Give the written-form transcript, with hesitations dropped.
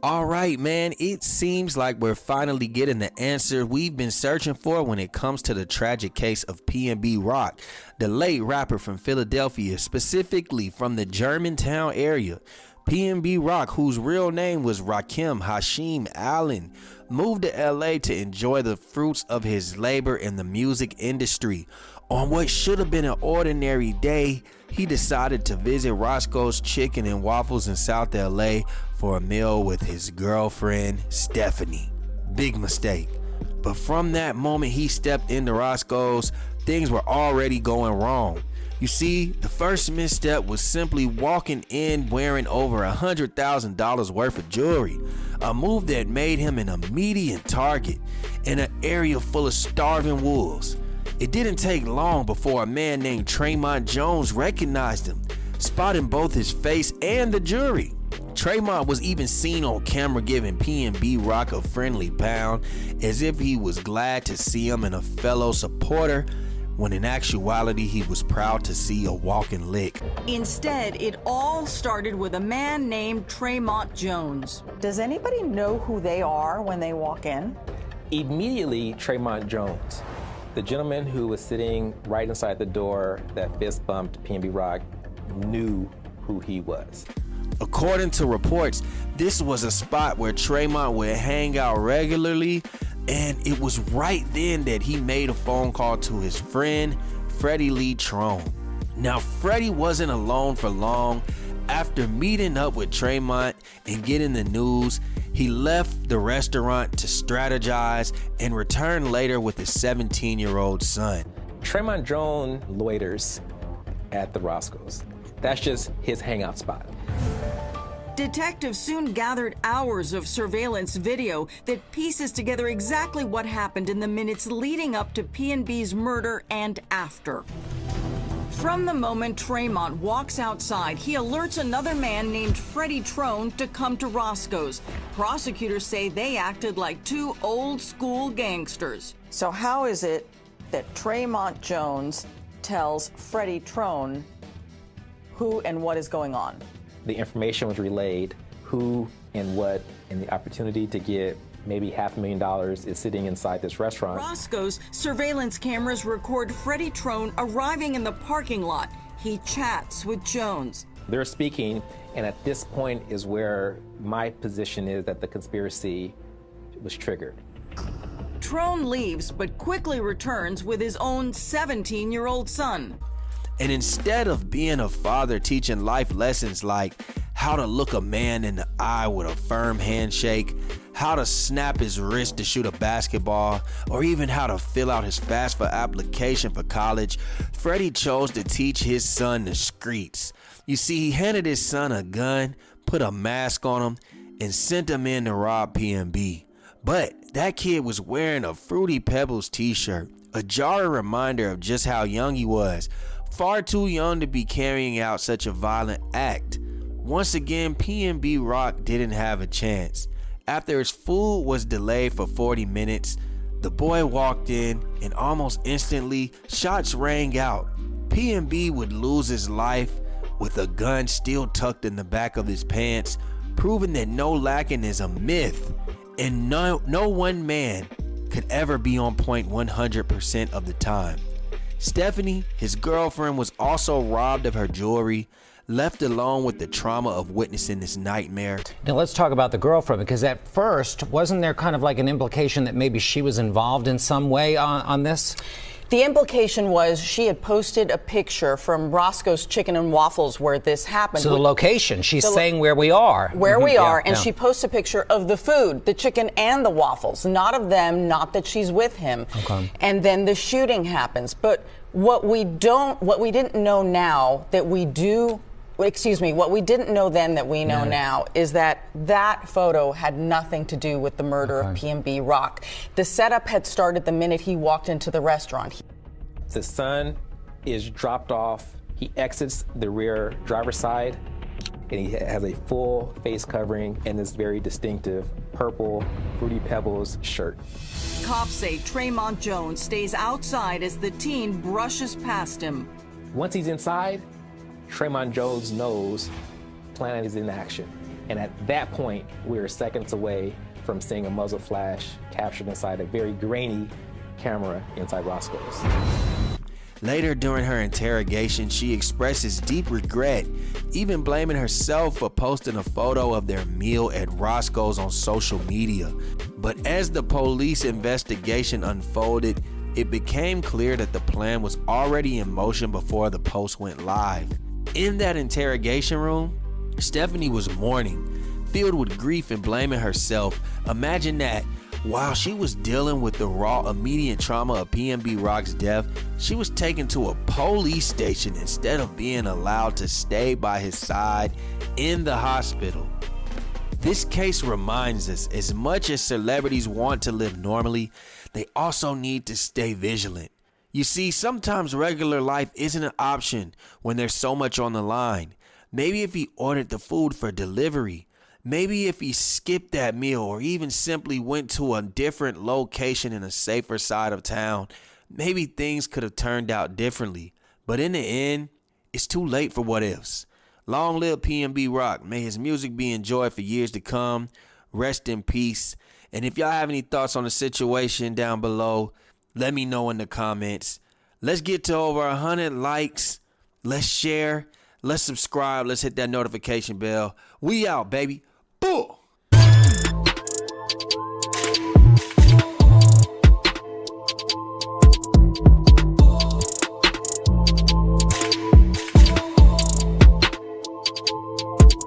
All right, man, it seems like we're finally getting the answer we've been searching for when it comes to the tragic case of PnB Rock, the late rapper from Philadelphia, specifically from the Germantown area. PnB Rock, whose real name was Rakim Hashim Allen, moved to LA to enjoy the fruits of his labor in the music industry. On what should have been an ordinary day, he decided to visit Roscoe's Chicken and Waffles in South LA for a meal with his girlfriend, Stephanie. Big mistake. But from that moment he stepped into Roscoe's, things were already going wrong. You see, the first misstep was simply walking in wearing over $100,000 worth of jewelry, a move that made him an immediate target in an area full of starving wolves. It didn't take long before a man named Tremont Jones recognized him, spotting both his face and the jewelry. Tremont was even seen on camera giving PnB Rock a friendly pound, as if he was glad to see him and a fellow supporter, when in actuality he was proud to see a walking lick. Instead, it all started with a man named Tremont Jones. Does anybody know who they are when they walk in? Immediately, Tremont Jones, the gentleman who was sitting right inside the door that fist bumped PnB Rock, knew who he was. According to reports, this was a spot where Tremont would hang out regularly, and it was right then that he made a phone call to his friend, Freddie Lee Trone. Now, Freddie wasn't alone for long. After meeting up with Tremont and getting the news, he left the restaurant to strategize and returned later with his 17-year-old son. Tremont Jones loiters at the Roscoe's. That's just his hangout spot. Detectives soon gathered hours of surveillance video that pieces together exactly what happened in the minutes leading up to PnB's murder and after. From the moment Tremont walks outside, he alerts another man named Freddie Trone to come to Roscoe's. Prosecutors say they acted like two old-school gangsters. So how is it that Tremont Jones tells Freddie Trone who and what is going on? The information was relayed, who and what, and the opportunity to get maybe $500,000 is sitting inside this restaurant. Roscoe's surveillance cameras record Freddie Trone arriving in the parking lot. He chats with Jones. They're speaking, and at this point is where my position is that the conspiracy was triggered. Trone leaves, but quickly returns with his own 17-year-old son. And instead of being a father teaching life lessons like how to look a man in the eye with a firm handshake, how to snap his wrist to shoot a basketball, or even how to fill out his FAFSA application for college, Freddie chose to teach his son the streets. You see, he handed his son a gun, put a mask on him, and sent him in to rob PnB. But that kid was wearing a Fruity Pebbles t-shirt, a jarring reminder of just how young he was. Far too young to be carrying out such a violent act. Once again, PnB Rock didn't have a chance. After his food was delayed for 40 minutes, the boy walked in and almost instantly shots rang out. PnB would lose his life with a gun still tucked in the back of his pants, proving that no lacking is a myth and no one man could ever be on point 100% of the time. Stephanie, his girlfriend, was also robbed of her jewelry, left alone with the trauma of witnessing this nightmare. Now let's talk about the girlfriend, because at first, wasn't there kind of like an implication that maybe she was involved in some way on this? The implication was she had posted a picture from Roscoe's Chicken and Waffles where this happened. So the location, she's saying where we are. Where we are, yeah, and yeah. she posts a picture of the food, the chicken and the waffles, not of them, not that she's with him. Okay. And then the shooting happens. But what we didn't know now that we do, what we didn't know then that we know now is that that photo had nothing to do with the murder of PnB Rock. The setup had started the minute he walked into the restaurant. The son is dropped off. He exits the rear driver's side, and he has a full face covering and this very distinctive purple Fruity Pebbles shirt. Cops say Tremont Jones stays outside as the teen brushes past him. Once he's inside, Tremont Jones knows plan is in action. And at that point, we were seconds away from seeing a muzzle flash captured inside a very grainy camera inside Roscoe's. Later during her interrogation, she expresses deep regret, even blaming herself for posting a photo of their meal at Roscoe's on social media. But as the police investigation unfolded, it became clear that the plan was already in motion before the post went live. In that interrogation room, Stephanie was mourning, filled with grief and blaming herself. Imagine that. While she was dealing with the raw, immediate trauma of PnB Rock's death, she was taken to a police station instead of being allowed to stay by his side in the hospital. This case reminds us, as much as celebrities want to live normally, they also need to stay vigilant. You see, sometimes regular life isn't an option when there's so much on the line. Maybe if he ordered the food for delivery, maybe if he skipped that meal or even simply went to a different location in a safer side of town, maybe things could have turned out differently. But in the end, it's too late for what ifs. Long live PnB Rock. May his music be enjoyed for years to come. Rest in peace. And if y'all have any thoughts on the situation down below, let me know in the comments. Let's get to over 100 likes. Let's share. Let's subscribe. Let's hit that notification bell. We out, baby. Boom.